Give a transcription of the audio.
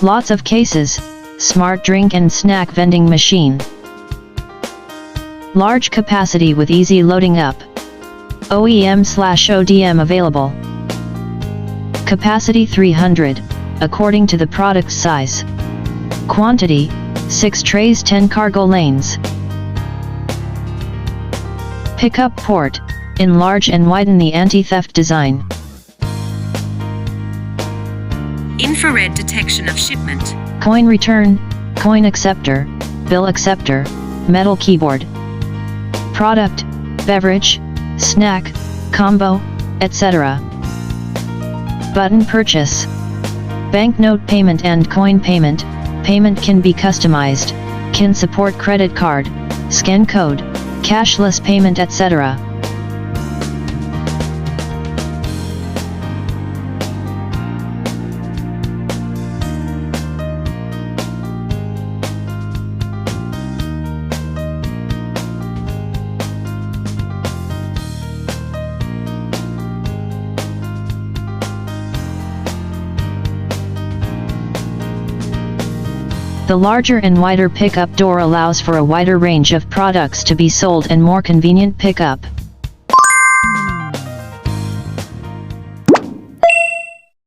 Lots of cases, smart drink and snack vending machine. Large capacity with easy loading up. OEM/ODM available. Capacity 300, according to the product's size. Quantity, 6 trays 10 cargo lanes. Pickup port, enlarge and widen the anti-theft design. Infrared detection of shipment. Coin return, coin acceptor, bill acceptor, metal keyboard. Product, beverage, snack, combo, etc. Button purchase. Banknote payment and coin payment. Payment can be customized, can support credit card, scan code, cashless payment, etc. The larger and wider pickup door allows for a wider range of products to be sold and more convenient pickup.